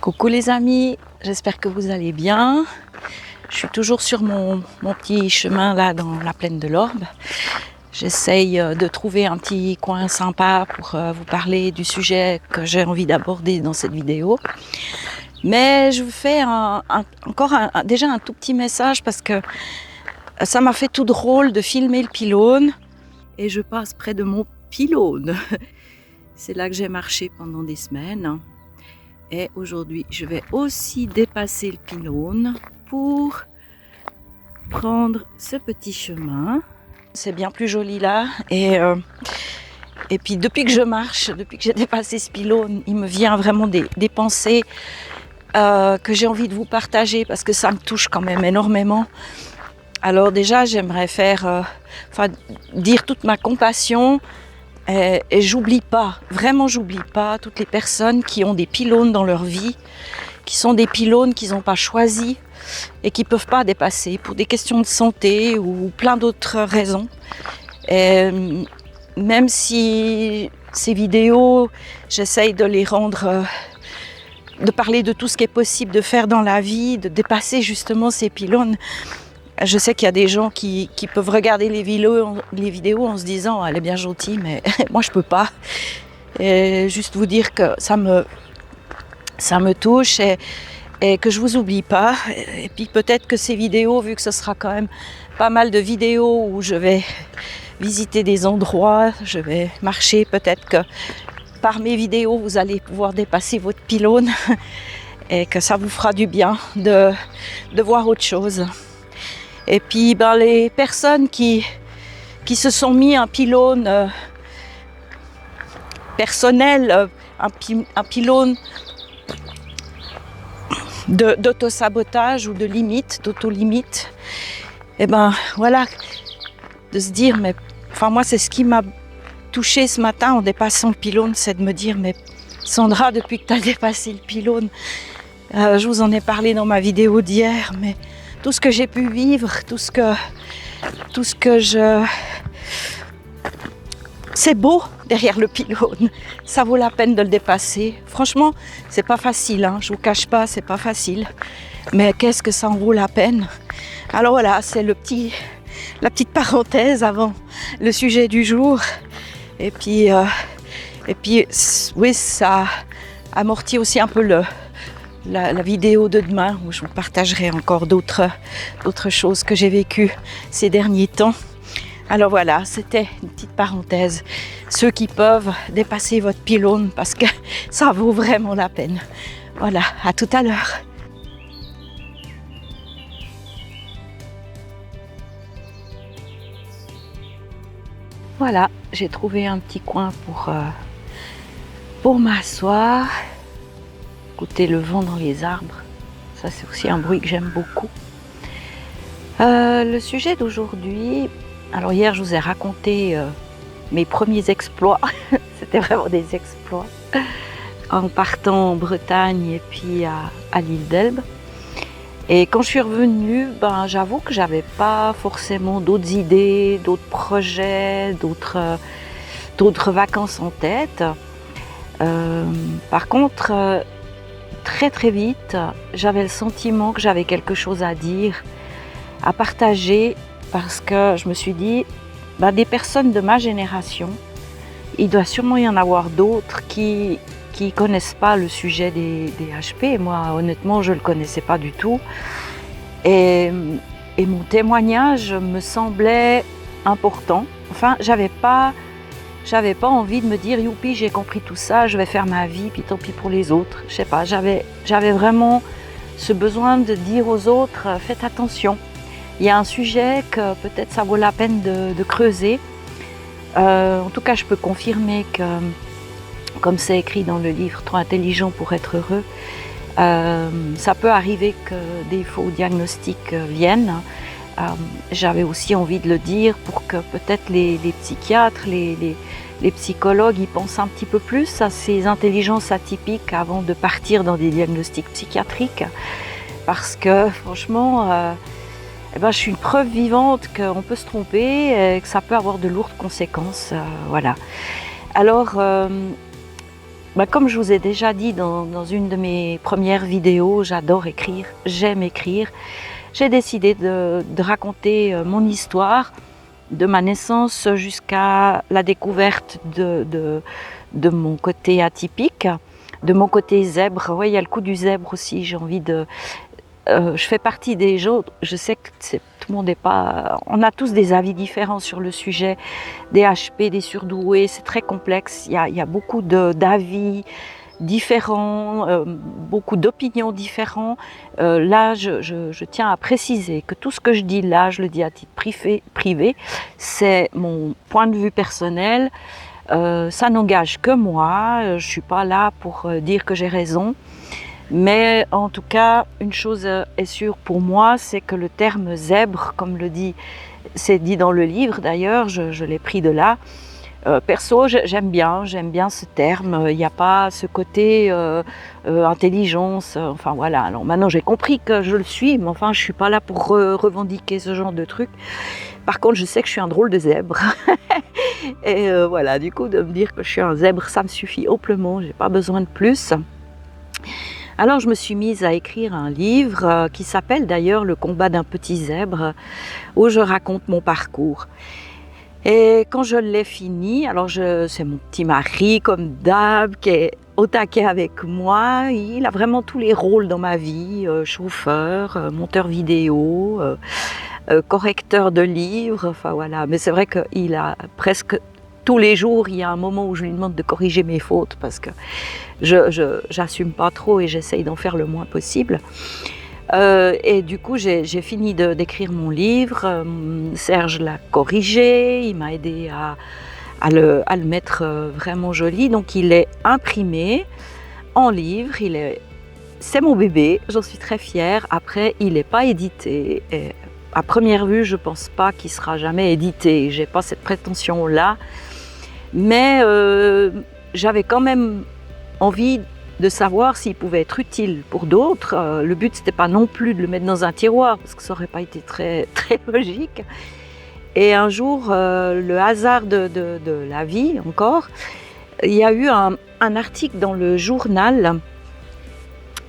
Coucou les amis, j'espère que vous allez bien. Je suis toujours sur mon petit chemin là dans la plaine de l'Orbe. J'essaye de trouver un petit coin sympa pour vous parler du sujet que j'ai envie d'aborder dans cette vidéo. Mais je vous fais déjà un tout petit message parce que ça m'a fait tout drôle de filmer le pylône et je passe près de mon pylône. C'est là que j'ai marché pendant des semaines. Et aujourd'hui, je vais aussi dépasser le pylône pour prendre ce petit chemin. C'est bien plus joli là. Et puis depuis que je marche, depuis que j'ai dépassé ce pylône, il me vient vraiment des pensées que j'ai envie de vous partager parce que ça me touche quand même énormément. Alors déjà, j'aimerais dire toute ma compassion. Et j'oublie pas, vraiment j'oublie pas toutes les personnes qui ont des pylônes dans leur vie, qui sont des pylônes qu'ils n'ont pas choisis et qui ne peuvent pas dépasser pour des questions de santé ou plein d'autres raisons. Et même si ces vidéos, j'essaye de les rendre, de parler de tout ce qui est possible de faire dans la vie, de dépasser justement ces pylônes. Je sais qu'il y a des gens qui peuvent regarder les vidéos en se disant « elle est bien gentille, mais moi je peux pas ». Et juste vous dire que ça me touche et que je vous oublie pas. Et puis peut-être que ces vidéos, vu que ce sera quand même pas mal de vidéos où je vais visiter des endroits, je vais marcher, peut-être que par mes vidéos vous allez pouvoir dépasser votre pylône et que ça vous fera du bien de voir autre chose. Et puis les personnes qui se sont mis un pylône personnel, un pylône d'auto-sabotage ou de limite, d'auto-limite, et voilà, de se dire, mais enfin moi c'est ce qui m'a touchée ce matin en dépassant le pylône, c'est de me dire, mais Sandra, depuis que tu as dépassé le pylône, je vous en ai parlé dans ma vidéo d'hier, mais tout ce que j'ai pu vivre, tout ce que je... C'est beau derrière le pylône, ça vaut la peine de le dépasser. Franchement, c'est pas facile, hein, je vous cache pas, c'est pas facile. Mais qu'est-ce que ça en vaut la peine? Alors voilà, c'est la petite parenthèse avant le sujet du jour. Et puis oui, ça amortit aussi un peu la vidéo de demain où je vous partagerai encore d'autres choses que j'ai vécues ces derniers temps. Alors voilà, c'était une petite parenthèse. Ceux qui peuvent dépasser votre pylône parce que ça vaut vraiment la peine. Voilà, à tout à l'heure. Voilà, j'ai trouvé un petit coin pour m'asseoir. Écouter le vent dans les arbres, ça c'est aussi un bruit que j'aime beaucoup. Le sujet d'aujourd'hui, alors hier je vous ai raconté mes premiers exploits, c'était vraiment des exploits, en partant en Bretagne et puis à l'île d'Elbe. Et quand je suis revenue, j'avoue que j'avais pas forcément d'autres idées, d'autres projets, d'autres vacances en tête. Par contre, très vite, j'avais le sentiment que j'avais quelque chose à dire, à partager, parce que je me suis dit, des personnes de ma génération, il doit sûrement y en avoir d'autres qui connaissent pas le sujet des HP. Moi, honnêtement, je le connaissais pas du tout. Et mon témoignage me semblait important. Enfin, j'avais pas envie de me dire youpi, j'ai compris tout ça, je vais faire ma vie, puis tant pis pour les autres. Je sais pas, j'avais vraiment ce besoin de dire aux autres faites attention. Il y a un sujet que peut-être ça vaut la peine de creuser. En tout cas, je peux confirmer que, comme c'est écrit dans le livre Trop intelligent pour être heureux, ça peut arriver que des faux diagnostics viennent. J'avais aussi envie de le dire pour que peut-être les psychiatres, les psychologues, ils pensent un petit peu plus à ces intelligences atypiques avant de partir dans des diagnostics psychiatriques. Parce que franchement, je suis une preuve vivante qu'on peut se tromper et que ça peut avoir de lourdes conséquences. Voilà. Alors, Comme je vous ai déjà dit dans une de mes premières vidéos, j'adore écrire, j'aime écrire. J'ai décidé de raconter mon histoire, de ma naissance jusqu'à la découverte de mon côté atypique, de mon côté zèbre. Oui, il y a le coup du zèbre aussi, j'ai envie de... je fais partie des gens, je sais que tout le monde n'est pas... On a tous des avis différents sur le sujet des HP, des surdoués, c'est très complexe, il y a beaucoup d'avis différents, beaucoup d'opinions différentes. Là, je tiens à préciser que tout ce que je dis là, je le dis à titre privé, c'est mon point de vue personnel, ça n'engage que moi, je ne suis pas là pour dire que j'ai raison. Mais en tout cas, une chose est sûre pour moi, c'est que le terme zèbre, comme c'est dit dans le livre d'ailleurs, je l'ai pris de là. Perso, j'aime bien ce terme, il n'y a pas ce côté intelligence, enfin voilà. Alors maintenant j'ai compris que je le suis, mais enfin je ne suis pas là pour revendiquer ce genre de truc. Par contre, je sais que je suis un drôle de zèbre. Et voilà, du coup, de me dire que je suis un zèbre, ça me suffit amplement, je n'ai pas besoin de plus. Alors je me suis mise à écrire un livre qui s'appelle d'ailleurs Le combat d'un petit zèbre, où je raconte mon parcours. Et quand je l'ai fini, alors c'est mon petit mari comme d'hab qui est au taquet avec moi. Il a vraiment tous les rôles dans ma vie, chauffeur, monteur vidéo, correcteur de livres, enfin voilà. Mais c'est vrai qu'il a presque tous les jours, il y a un moment où je lui demande de corriger mes fautes parce que j'assume pas trop et j'essaye d'en faire le moins possible. Et du coup, j'ai fini d'écrire mon livre. Serge l'a corrigé, il m'a aidé à le mettre vraiment joli. Donc, il est imprimé en livre. C'est mon bébé, j'en suis très fière. Après, il n'est pas édité. Et à première vue, je ne pense pas qu'il sera jamais édité. Je n'ai pas cette prétention-là. Mais j'avais quand même envie de savoir s'il pouvait être utile pour d'autres. Le but, c'était pas non plus de le mettre dans un tiroir, parce que ça n'aurait pas été très, très logique. Et un jour, le hasard de la vie encore, il y a eu un article dans le journal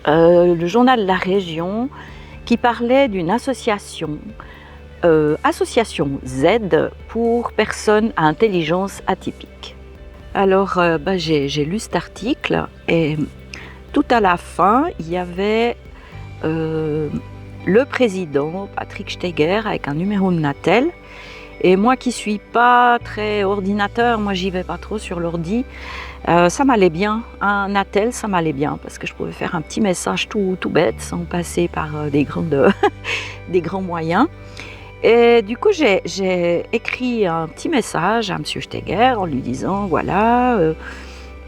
de la région, qui parlait d'une association, Association Z pour personnes à intelligence atypique. Alors, j'ai lu cet article et tout à la fin, il y avait le président, Patrick Steger, avec un numéro de Natel. Et moi qui ne suis pas très ordinateur, moi j'y vais pas trop sur l'ordi, ça m'allait bien. Un Natel, ça m'allait bien parce que je pouvais faire un petit message tout bête sans passer par des grands moyens. Et du coup, j'ai écrit un petit message à M. Steger en lui disant, voilà,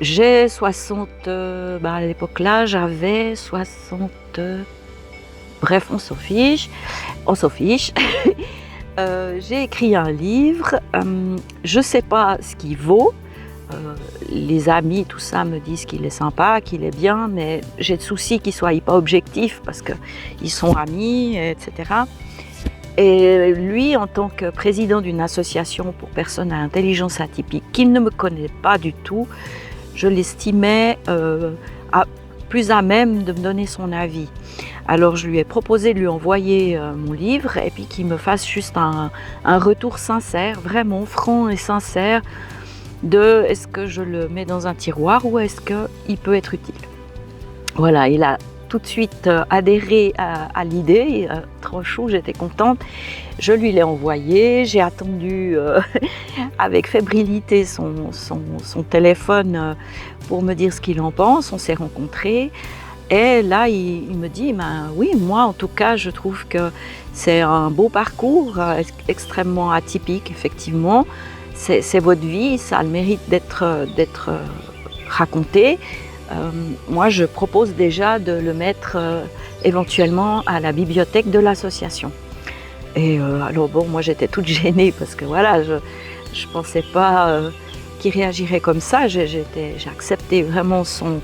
j'ai 60... à l'époque-là, j'avais 60... bref, on s'en fiche. J'ai écrit un livre, je ne sais pas ce qu'il vaut. Les amis, tout ça, me disent qu'il est sympa, qu'il est bien, mais j'ai le souci qu'il ne soit pas objectif parce qu'ils sont amis, etc. Et lui, en tant que président d'une association pour personnes à intelligence atypique, qu'il ne me connaît pas du tout, je l'estimais plus à même de me donner son avis. Alors je lui ai proposé de lui envoyer mon livre et puis qu'il me fasse juste un retour sincère, vraiment franc et sincère, de est-ce que je le mets dans un tiroir ou est-ce qu'il peut être utile. Voilà, il a tout de suite adhéré à l'idée, trop chou, j'étais contente. Je lui l'ai envoyé, j'ai attendu avec fébrilité son téléphone pour me dire ce qu'il en pense, on s'est rencontrés. Et là, il me dit, oui, moi en tout cas, je trouve que c'est un beau parcours, extrêmement atypique, effectivement. C'est votre vie, ça a le mérite d'être raconté. Moi, je propose déjà de le mettre éventuellement à la bibliothèque de l'association. Et alors bon, moi j'étais toute gênée parce que voilà, je ne pensais pas qu'il réagirait comme ça. J'ai accepté vraiment son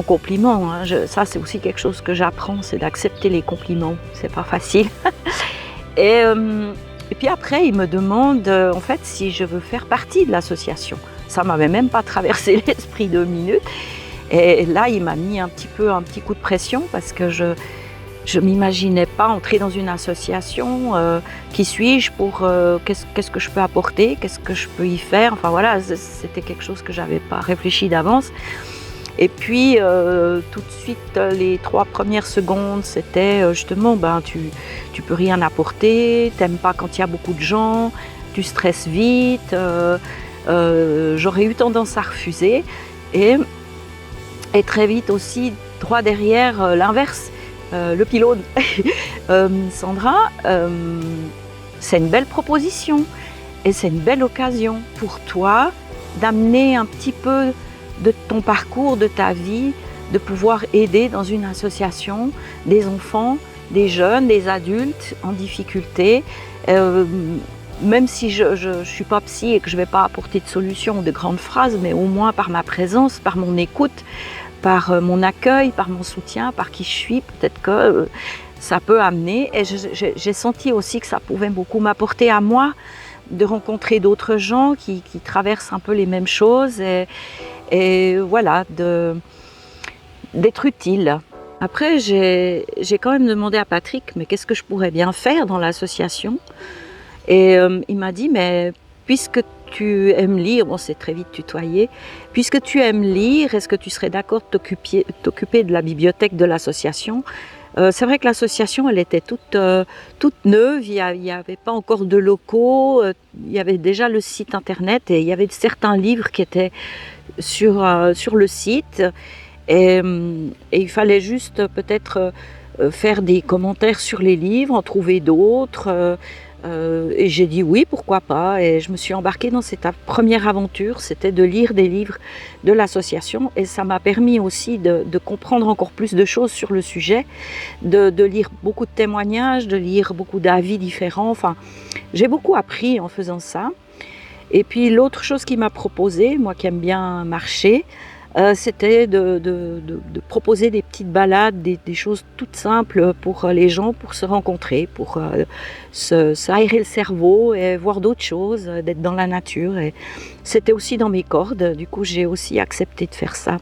compliment. Hein. Ça, c'est aussi quelque chose que j'apprends, c'est d'accepter les compliments. C'est pas facile. Et puis après, il me demande en fait si je veux faire partie de l'association. Ça m'avait même pas traversé l'esprit 2 minutes. Et là, il m'a mis un petit coup de pression parce que je m'imaginais pas entrer dans une association. Qui suis-je pour qu'est-ce que je peux apporter, qu'est-ce que je peux y faire. Enfin voilà, c'était quelque chose que j'avais pas réfléchi d'avance. Et puis tout de suite, les 3 premières secondes, c'était justement, tu peux rien apporter, t'aimes pas quand il y a beaucoup de gens, tu stresses vite. J'aurais eu tendance à refuser. Et très vite aussi, droit derrière, l'inverse, le pylône. Sandra, c'est une belle proposition et c'est une belle occasion pour toi d'amener un petit peu de ton parcours, de ta vie, de pouvoir aider dans une association des enfants, des jeunes, des adultes en difficulté. Même si je ne suis pas psy et que je ne vais pas apporter de solution ou de grandes phrases, mais au moins par ma présence, par mon écoute, par mon accueil, par mon soutien, par qui je suis, peut-être que ça peut amener. Et j'ai senti aussi que ça pouvait beaucoup m'apporter à moi, de rencontrer d'autres gens qui traversent un peu les mêmes choses et voilà, d'être utile. Après, j'ai quand même demandé à Patrick, mais qu'est-ce que je pourrais bien faire dans l'association ? Et il m'a dit, mais puisque tu aimes lire, bon c'est très vite tutoyé, puisque tu aimes lire, est-ce que tu serais d'accord de t'occuper de la bibliothèque de l'association ? C'est vrai que l'association, elle était toute neuve, il n'y avait pas encore de locaux, il y avait déjà le site internet et il y avait certains livres qui étaient sur le site et il fallait juste peut-être faire des commentaires sur les livres, en trouver d'autres. Et j'ai dit oui, pourquoi pas, et je me suis embarquée dans cette première aventure, c'était de lire des livres de l'association et ça m'a permis aussi de comprendre encore plus de choses sur le sujet, de lire beaucoup de témoignages, de lire beaucoup d'avis différents, enfin j'ai beaucoup appris en faisant ça. Et puis l'autre chose qu'il m'a proposé, moi qui aime bien marcher, c'était de proposer des petites balades, des choses toutes simples pour les gens, pour se rencontrer, pour s'aérer le cerveau et voir d'autres choses, d'être dans la nature. Et c'était aussi dans mes cordes, du coup j'ai aussi accepté de faire ça.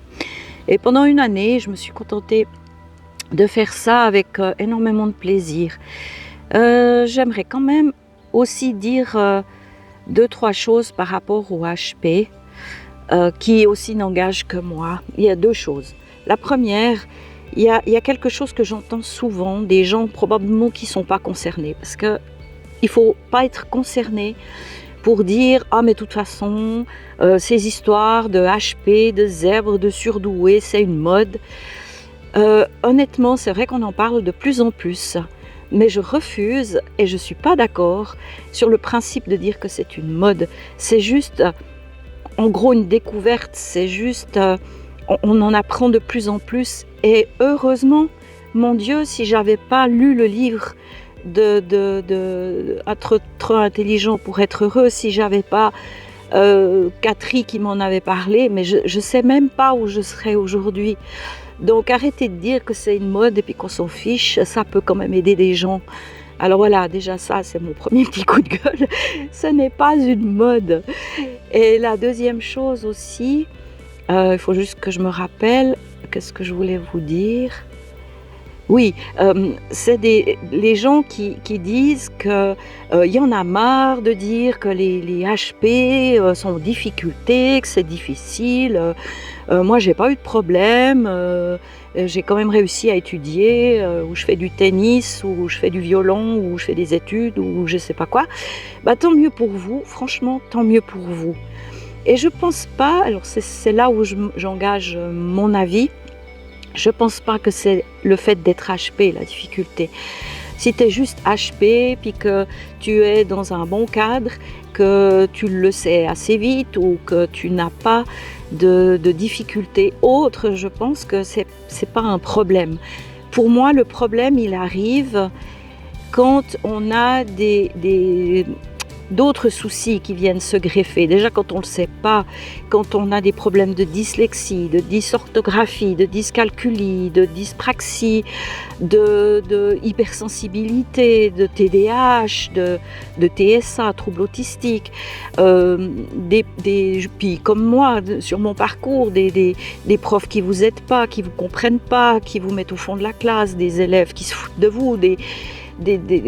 Et pendant une année, je me suis contentée de faire ça avec énormément de plaisir. J'aimerais quand même aussi dire 2-3 choses par rapport au HP. Qui aussi n'engage que moi. Il y a 2 choses. La première, il y a quelque chose que j'entends souvent, des gens probablement qui ne sont pas concernés, parce qu'il ne faut pas être concerné pour dire « Ah mais de toute façon, ces histoires de HP, de zèbres, de surdoués, c'est une mode ». Honnêtement, c'est vrai qu'on en parle de plus en plus, mais je refuse et je ne suis pas d'accord sur le principe de dire que c'est une mode. C'est juste... En gros, une découverte, c'est juste, on en apprend de plus en plus. Et heureusement, mon Dieu, si j'avais pas lu le livre de Être trop intelligent pour être heureux, si j'avais pas Catherine qui m'en avait parlé, mais je sais même pas où je serais aujourd'hui. Donc arrêtez de dire que c'est une mode et puis qu'on s'en fiche, ça peut quand même aider des gens. Alors voilà, déjà ça, c'est mon premier petit coup de gueule. Ce n'est pas une mode. Et la deuxième chose aussi, il faut juste que je me rappelle, qu'est-ce que je voulais vous dire ? Oui, c'est les gens qui disent qu'il y en a marre de dire que les HP sont en difficulté, que c'est difficile. Moi, j'ai pas eu de problème. J'ai quand même réussi à étudier, où je fais du tennis, où je fais du violon, où je fais des études, ou je sais pas quoi. Bah, tant mieux pour vous, franchement, tant mieux pour vous. Et je pense pas, alors c'est là où j'engage mon avis, je pense pas que c'est le fait d'être HP la difficulté. Si tu es juste HP, puis que tu es dans un bon cadre, que tu le sais assez vite ou que tu n'as pas de difficultés autres, je pense que c'est pas un problème. Pour moi, le problème, il arrive quand on a des d'autres soucis qui viennent se greffer. Déjà quand on ne le sait pas, quand on a des problèmes de dyslexie, de dysorthographie, de dyscalculie, de dyspraxie, de hypersensibilité, de TDAH, de TSA, troubles autistiques, puis comme moi, sur mon parcours, des profs qui vous aident pas, qui vous comprennent pas, qui vous mettent au fond de la classe, des élèves qui se foutent de vous,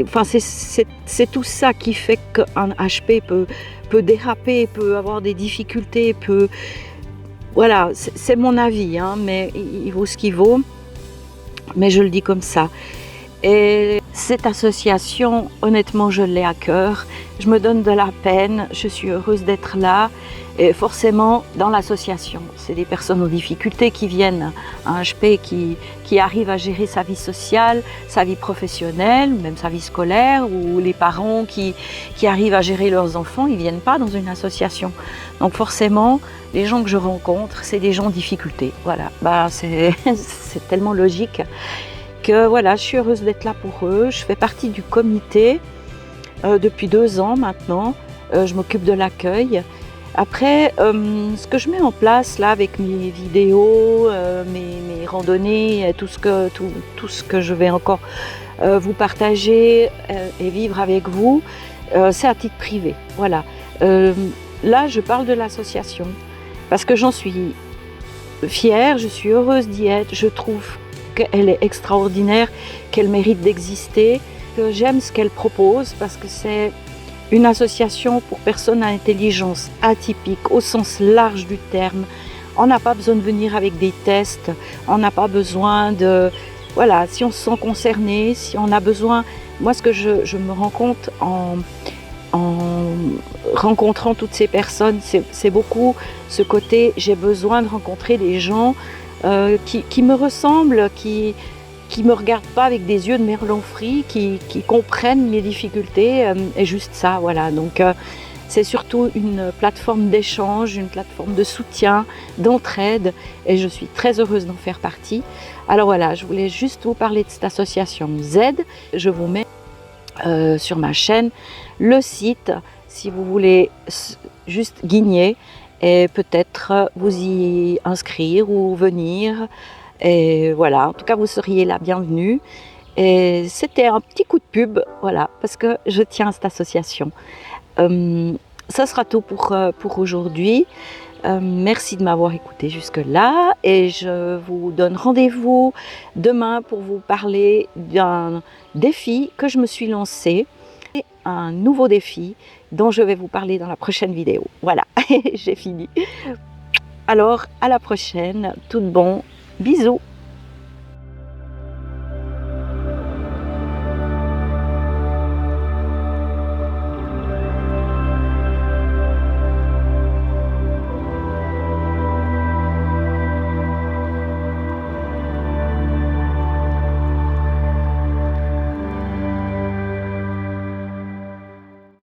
enfin, c'est tout ça qui fait qu'un HP peut déraper, peut avoir des difficultés, voilà, c'est mon avis, hein, mais il vaut ce qu'il vaut, mais je le dis comme ça. Et cette association, honnêtement, je l'ai à cœur, je me donne de la peine, je suis heureuse d'être là. Et forcément, dans l'association, c'est des personnes en difficulté qui viennent à un HP qui arrivent à gérer sa vie sociale, sa vie professionnelle, même sa vie scolaire, ou les parents qui arrivent à gérer leurs enfants, ils ne viennent pas dans une association. Donc forcément, les gens que je rencontre, c'est des gens en difficulté. Voilà, c'est tellement logique que voilà, je suis heureuse d'être là pour eux. Je fais partie du comité depuis 2 ans maintenant. Je m'occupe de l'accueil. Après, ce que je mets en place là avec mes vidéos, mes randonnées, tout ce que je vais encore vous partager et vivre avec vous, c'est à titre privé. Voilà. Là, je parle de l'association parce que j'en suis fière, je suis heureuse d'y être, je trouve qu'elle est extraordinaire, qu'elle mérite d'exister, que j'aime ce qu'elle propose parce que c'est une association pour personnes à intelligence atypique au sens large du terme. On n'a pas besoin de venir avec des tests, on n'a pas besoin de... Voilà, si on se sent concerné, si on a besoin... Moi, ce que je me rends compte en rencontrant toutes ces personnes, c'est beaucoup ce côté, j'ai besoin de rencontrer des gens qui me ressemblent, qui me regardent pas avec des yeux de merlan frit, qui comprennent mes difficultés, et juste ça, voilà. Donc c'est surtout une plateforme d'échange, une plateforme de soutien, d'entraide, et je suis très heureuse d'en faire partie. Alors voilà, je voulais juste vous parler de cette association Z. Je vous mets sur ma chaîne le site, si vous voulez juste guigner, et peut-être vous y inscrire ou venir. Et voilà, en tout cas, vous seriez la bienvenue. Et c'était un petit coup de pub, voilà, parce que je tiens à cette association. Ça sera tout pour aujourd'hui. Merci de m'avoir écouté jusque-là. Et je vous donne rendez-vous demain pour vous parler d'un défi que je me suis lancé. Un nouveau défi dont je vais vous parler dans la prochaine vidéo. Voilà, j'ai fini. Alors, à la prochaine. Tout de bon. Bisous.